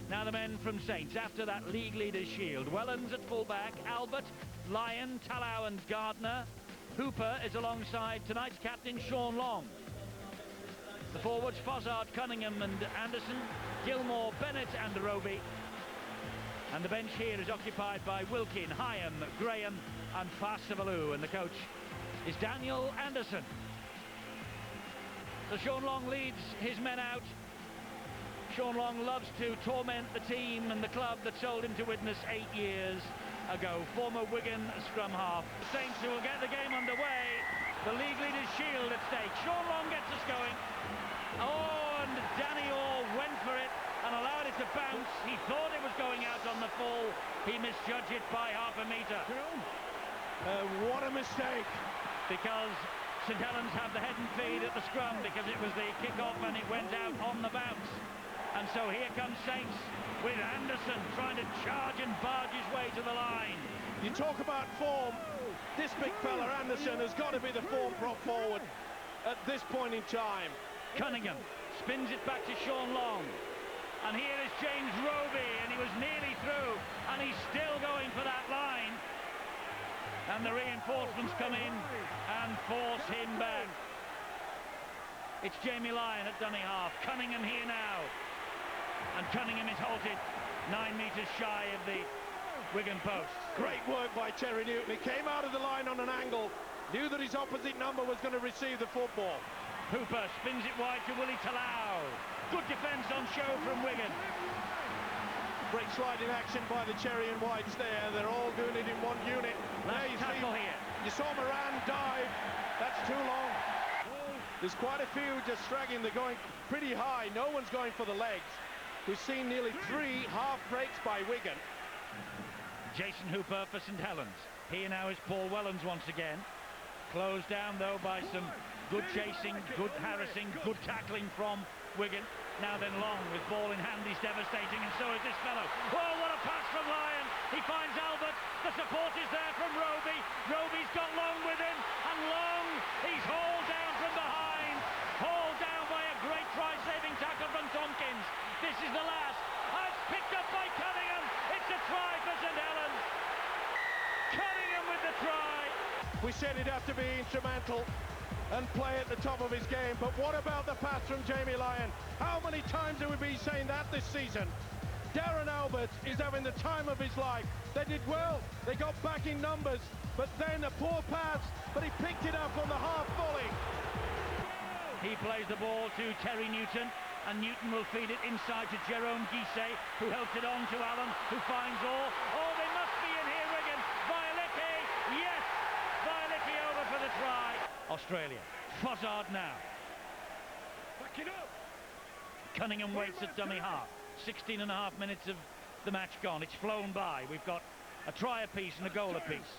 Now the men from Saints after that league leaders shield. Wellens at full-back, Albert, Lyon, Tallow and Gardner. Hooper is alongside tonight's captain Sean Long. The forwards Fozzard, Cunningham and Anderson, Gilmour, Bennett and Roby. And the bench here is occupied by Wilkin, Hyam, Graham and Fasavalou, and the coach is Daniel Anderson. So Sean Long leads his men out. Sean Long loves to torment the team and the club that sold him to Widnes 8 years ago. Former Wigan scrum half. Saints who will get the game underway. The league leaders shield at stake. Sean Long gets us going. Oh, and Danny Orr went for it and allowed it to bounce. He thought it was going out on the full. He misjudged it by half a metre. What a mistake. Because St Helens have the head and feed at the scrum because it was the kick-off and it went out on the bounce. And so here comes Saints with Anderson trying to charge and barge his way to the line. You talk about form. This big fella Anderson has got to be the form prop forward at this point in time. Cunningham spins it back to Sean Long. And here is James Roby, and he was nearly through, and he's still going for that line. And the reinforcements come in and force him back. It's Jamie Lyon at dummy half. Cunningham here now. And Cunningham is halted 9 metres shy of the Wigan post. Great work by Terry Newton. He came out of the line on an angle, knew that his opposite number was going to receive the football. Hooper spins it wide to Willie Tallow. Good defence on show from Wigan. Great sliding action by the Cherry and Whites there. They're all doing it in one unit. Last tackle here. You saw Moran dive. That's too long. There's quite a few just dragging. They're going pretty high. No one's going for the legs. We've seen nearly 3 half breaks by Wigan. Jason Hooper for St Helens. Here now is Paul Wellens once again. Closed down though by some good chasing, good harassing, good tackling from Wigan. Now then Long with ball in hand, he's devastating, and so is this fellow. Oh, what a pass from Lyon. He finds Albert. The support is there from Roby. Roby's got Long with him, and Long, he's hauled down from behind. Hauled down by a great try-saving tackle from Tompkins. This is the last. It's picked up by Cunningham. It's a try for St Helens. Cunningham with the try. We said he'd have to be instrumental and play at the top of his game, but what about the pass from Jamie Lyon? How many times have we been saying that this season? Darren Albert is having the time of his life. They did well, they got back in numbers, but then a poor pass, but he picked it up on the half volley. He plays the ball to Terry Newton, and Newton will feed it inside to Jerome Guisset, who helps it on to Allen, who finds Orr. Oh, they must be in here, Wigan. Violette, yes! Violette over for the try. Australia. Fozzard now. Back it up. Cunningham waits at dummy half. 16 and a half minutes of the match gone. It's flown by. We've got a try apiece and a goal apiece.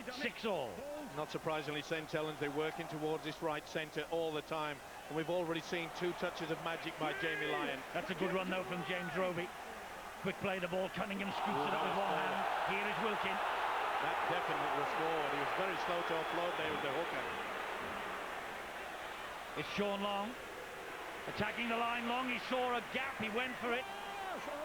6-all. Not surprisingly, St Helens, they're working towards this right centre all the time. And we've already seen 2 touches of magic by Jamie Lyon. That's a good run, though, from James Roby. Quick play the ball. Cunningham scoops it up with one hand. Here is Wilkin. That definitely was forward. He was very slow to offload there with the hooker. It's Sean Long attacking the line. Long, he saw a gap, he went for it.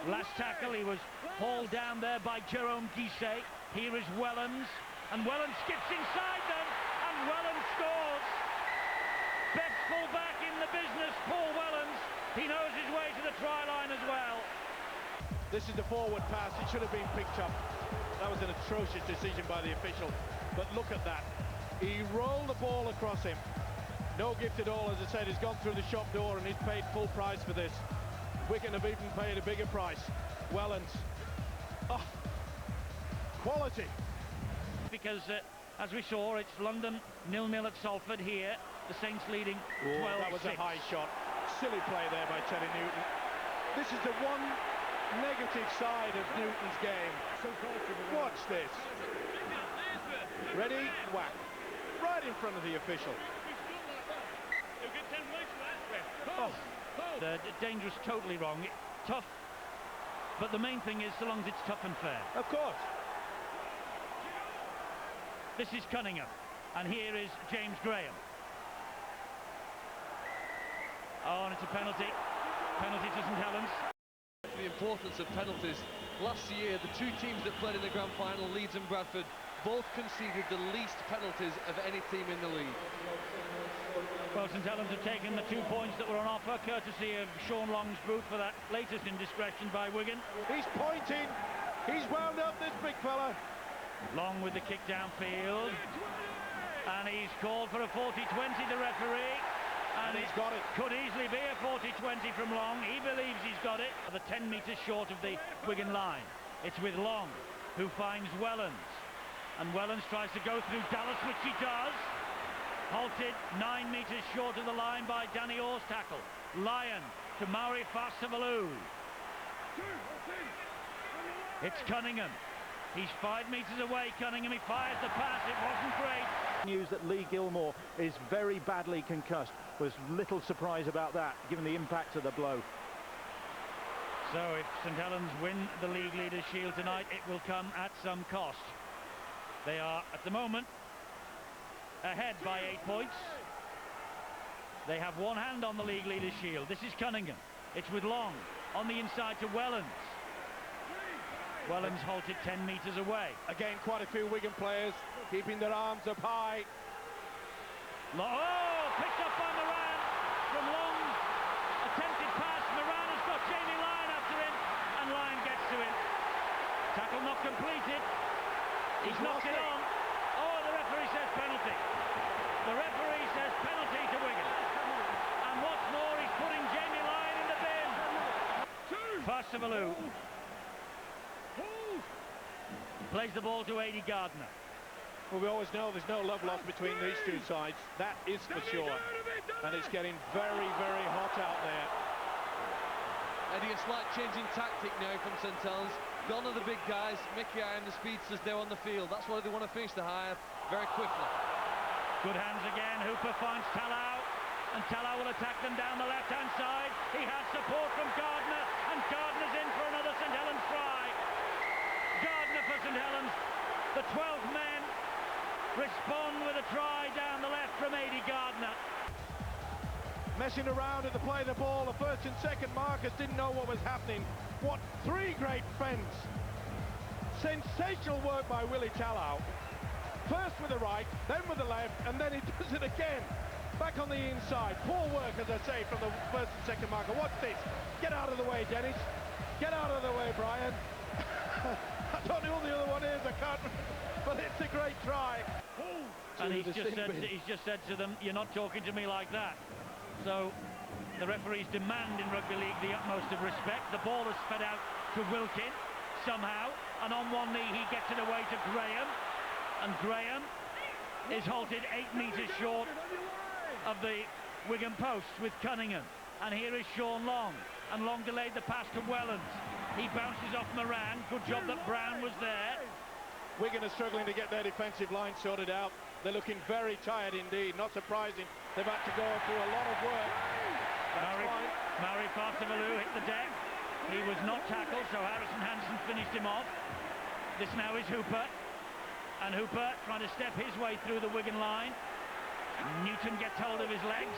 Last tackle, he was hauled down there by Jerome Guisset. Here is Wellens, and Wellens skips inside them, and Wellens scores. Best full-back in the business, Paul Wellens. He knows his way to the try line as well. This is the forward pass. It should have been picked up. That was an atrocious decision by the official. But look at that. He rolled the ball across him. No gift at all, as I said. He's gone through the shop door and he's paid full price for this. Wigan have even paid a bigger price. Wellens. Oh, quality. Because, as we saw, it's London 0-0 at Salford here. The Saints leading 12-6. That was a high shot. Silly play there by Terry Newton. This is the one negative side of Newton's game. Watch this. Ready? Whack. Right in front of the official. Oh, dangerous, totally wrong. Tough, but the main thing is, so long as it's tough and fair. Of course. This is Cunningham, and here is James Graham. Oh, and it's a penalty. Penalty to St Helens. The importance of penalties. Last year, the two teams that played in the grand final, Leeds and Bradford, both conceded the least penalties of any team in the league. Well, St Helens have taken the 2 points that were on offer, courtesy of Sean Long's boot for that latest indiscretion by Wigan. He's pointing. He's wound up, this big fella. Long with the kick downfield. And he's called for a 40-20, the referee. And he's got it. Could easily be a 40-20 from Long. He believes he's got it. The 10 metres short of the Wigan line. It's with Long, who finds Wellens. And Wellens tries to go through Dallas, which he does. Halted 9 metres short of the line by Danny Orr's tackle. Lyon to Mauri Farsavalou. It's Cunningham. He's 5 metres away, Cunningham. He fires the pass. It wasn't great. News that Lee Gilmour is very badly concussed. Was little surprise about that, given the impact of the blow. So if St Helens win the League Leaders' Shield tonight, it will come at some cost. They are, at the moment, ahead by 8 points. They have one hand on the League Leaders' Shield. This is Cunningham. It's with Long on the inside to Wellens. Wellens halted 10 metres away. Again, quite a few Wigan players keeping their arms up high. Oh, picked up by Moran from Long's attempted pass. Moran has got Jamie Lyon after him, and Lyon gets to him. Tackle not completed. He's knocked it on. Oh, the referee says penalty. The referee says penalty to Wigan. And what's more, he's putting Jamie Lyon in the bin. Farsavalou plays the ball to Aidy Gardner. Well, we always know there's no love lost between these two sides. That is for sure. And it's getting very, very hot out there. Eddie, a slight change in tactic now from St Helens. Gone are the big guys. Mickey and the speedsters now on the field. That's why they want to finish the higher very quickly. Good hands again. Hooper finds Talau, and Talau will attack them down the left-hand side. He has support from Gardner, and Gardner's in for another St Helens try. Gardner for St Helens. The 12 men respond with a try down the left from Aidy Gardner. Messing around at the play of the ball. The first and second markers didn't know what was happening. What 3 great fends. Sensational work by Willie Talau. First with the right, then with the left, and then he does it again. Back on the inside. Poor work, as I say, from the first and second marker. What's this? Get out of the way, Dennis. Get out of the way, Brian. I don't know who the other one is, I can't, but it's a great try. And he's just said to them, you're not talking to me like that. So the referees demand in rugby league the utmost of respect. The ball is fed out to Wilkin somehow, and on one knee he gets it away to Graham, and Graham is halted 8 metres short of the Wigan post with Cunningham. And here is Sean Long, and Long delayed the pass to Wellens. He bounces off Moran. Good job that Brown was there. Wigan are struggling to get their defensive line sorted out. They're looking very tired indeed. Not surprising. They've had to go through a lot of work. Mauri Farsavalou hit the deck. He was not tackled, so Harrison Hansen finished him off. This now is Hooper. And Hooper trying to step his way through the Wigan line. Newton gets hold of his legs.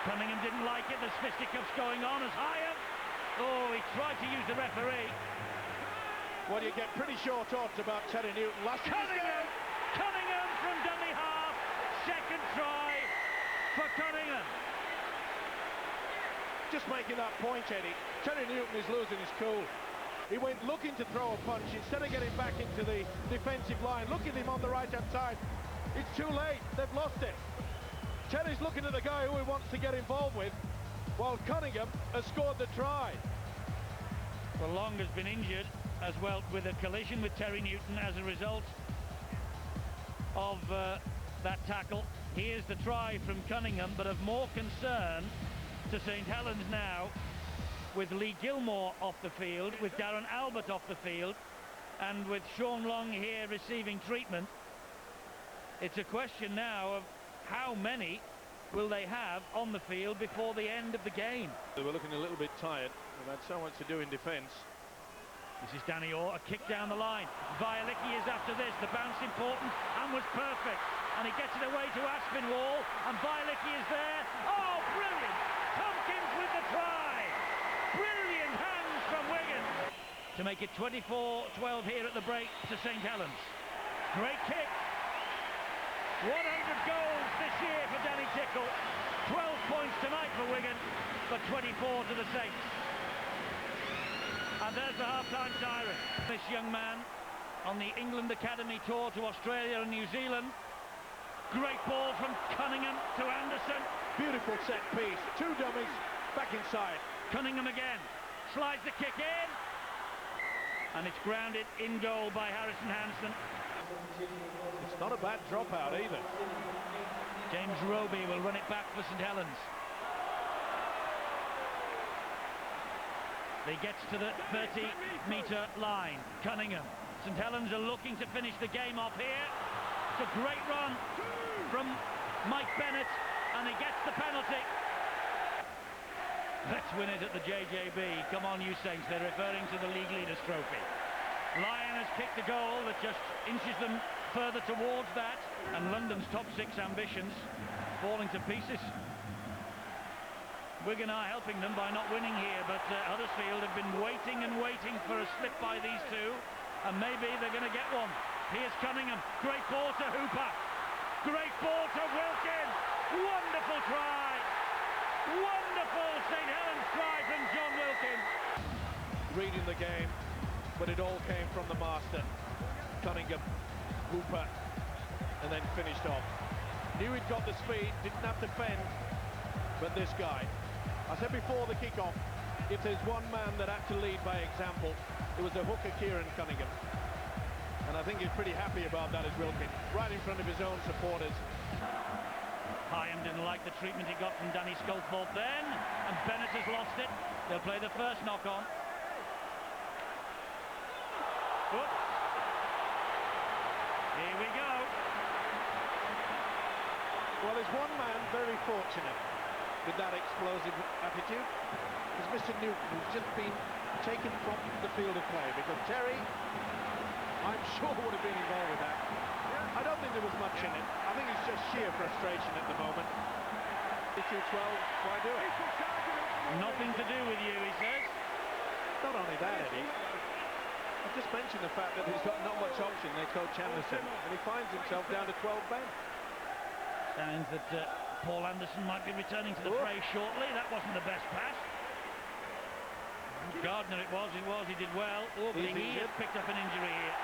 Cunningham didn't like it. There's fisticuffs going on as Hyam. Oh, he tried to use the referee. Well, you get pretty short odds about Terry Newton. Cunningham from dummy half. Second try for Cunningham. Just making that point, Eddie. Terry Newton is losing his cool. He went looking to throw a punch instead of getting back into the defensive line. Look at him on the right-hand side. It's too late. They've lost it. Terry's looking at the guy who he wants to get involved with, while Cunningham has scored the try. Well, Long has been injured as well with a collision with Terry Newton as a result of that tackle. Here's the try from Cunningham, but of more concern to St Helens now, with Lee Gilmour off the field, with Darren Albert off the field, and with Sean Long here receiving treatment. It's a question now of how many will they have on the field before the end of the game. They were looking a little bit tired. They've had so much to do in defence. This is Danny Orr, a kick down the line. Vialicki is after this. The bounce important and was perfect. And he gets it away to Aspinwall, and Vialicki is there. Oh, brilliant! Tompkins with the try! Brilliant! to make it 24-12 here at the break to St Helens. Great kick. 100 goals this year for Danny Tickle. 12 points tonight for Wigan, but 24 to the Saints. And there's the half-time siren. This young man on the England Academy tour to Australia and New Zealand. Great ball from Cunningham to Anderson. Beautiful set piece. Two dummies, back inside. Cunningham again. Slides the kick in. And it's grounded in goal by Harrison Hansen. It's not a bad dropout either. James Roby will run it back for St Helens. He gets to the 30-metre line. Cunningham. St Helens are looking to finish the game off here. It's a great run from Mike Bennett, and he gets the penalty. Let's win it at the JJB. Come on, you Saints. They're referring to the League Leaders Trophy. Lyon has kicked a goal that just inches them further towards that, and London's top six ambitions falling to pieces. Wigan are helping them by not winning here, but Huddersfield have been waiting and waiting for a slip by these two, and maybe they're going to get one. Here's Cunningham. Great ball to Hooper. Great ball to Wilkin. Wonderful try. Wonderful St Helens try from John Wilkin. Reading the game, but it all came from the master. Cunningham, Hooper, and then finished off. Knew he'd got the speed, didn't have to fend, but this guy. I said before the kick-off, if there's one man that had to lead by example, it was the hooker Kieran Cunningham. And I think he's pretty happy about that as Wilkin, right in front of his own supporters. Hyam didn't like the treatment he got from Danny Sculthorpe then, and Bennett has lost it. They'll play the first knock-on. Whoop. Here we go. Well, there's one man very fortunate with that explosive attitude. It's Mr. Newton, who's just been taken from the field of play, because Terry, I'm sure, would have been involved with that. I don't think there was much in it. I think it's just sheer frustration at the moment. 2-12, why do it? Nothing to do with you, he says. Not only that, Eddie. I've just mentioned the fact that he's got not much option, their coach Anderson, and he finds himself down to 12 men. Sounds that Paul Anderson might be returning to the fray shortly. That wasn't the best pass. Gardner it was, he did well. Oh, but he has picked up an injury here.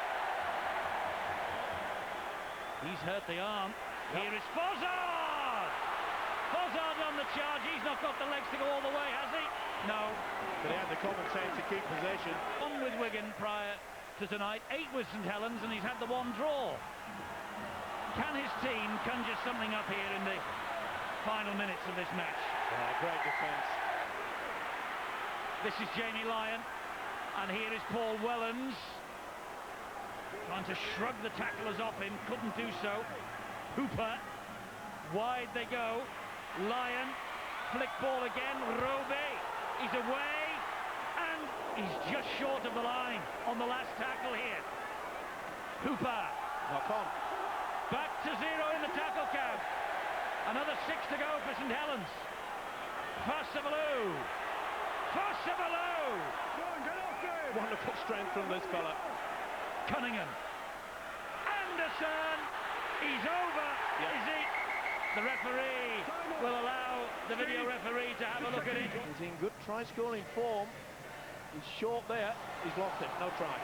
He's hurt the arm. Yep. Here is Fozzard! Fozzard on the charge. He's not got the legs to go all the way, has he? No. But he had the common sense to keep possession. On with Wigan prior to tonight. 8 with St Helens, and he's had the one draw. Can his team conjure something up here in the final minutes of this match? Great defence. This is Jamie Lyon, and here is Paul Wellens. Trying to shrug the tacklers off him, couldn't do so. Hooper, wide they go. Lyon, flick ball again. Roby, he's away, and he's just short of the line on the last tackle here. Hooper, Knock on. back to 0 in the tackle count. Another 6 to go for St Helens. Fassavalou. Wonderful strength from this fella. Cunningham. Anderson. He's over, is he? The referee will allow the video referee to have a look at it. He's in good try-scoring form. He's short there. He's lost it. No try.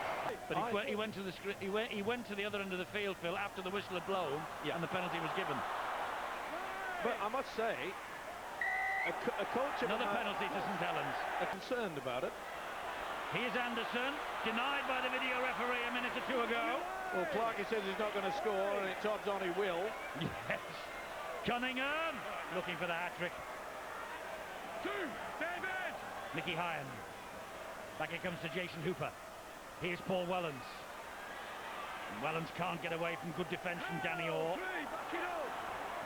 But he went to the he went to the other end of the field, Phil, after the whistle had blown, and the penalty was given. But I must say, a coach... Another penalty to St Helens. Are concerned about it. Here's Anderson, denied by the video referee a minute or two ago. Well, Clarkey says he's not going to score, and it's odds on he will. Yes. Cunningham, looking for the hat-trick. David! Nicky Hyam. Back it comes to Jason Hooper. Here's Paul Wellens. Wellens can't get away from good defence from Danny Orr.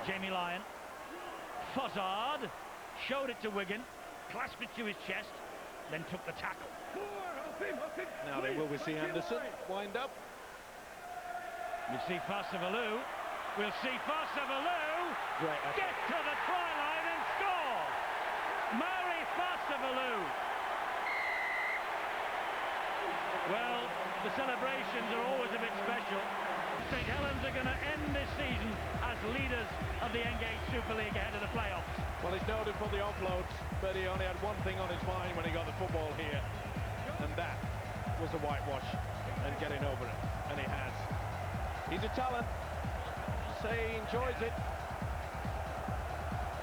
Jamie Lyon. Fozzard showed it to Wigan, clasped it to his chest, then took the tackle. Now they will see Anderson wind up. You see Fassavalou. We'll see Fassavalou get to the try line and score. Murray Fassavalou. the celebrations are always a bit special. St Helens are going to end this season as leaders of the Engage Super League ahead of the playoffs. Well, he's noted for the offloads, but he only had one thing on his mind when he got the football here, and that was the whitewash and getting over it, and he has. He's a talent. Say he enjoys it.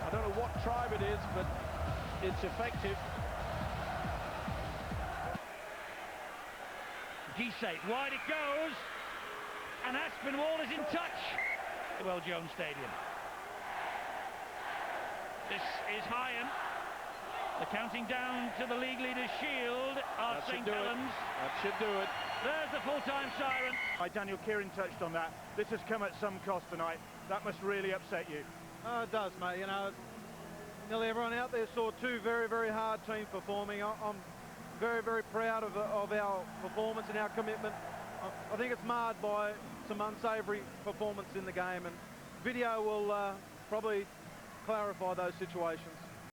I don't know what tribe it is, but it's effective. Gimour, wide it goes, and Aspinwall is in touch. Well, Jones Stadium. This is Hyan. The counting down to the league leaders' shield of St Helens. That should do it. There's the full-time siren. Daniel Kieran touched on that. This has come at some cost tonight. That must really upset you. Oh, it does, mate. You know, nearly everyone out there saw two very, very hard teams performing. I'm very, very proud of our performance and our commitment. I think it's marred by some unsavoury performance in the game, and video will probably clarify those situations.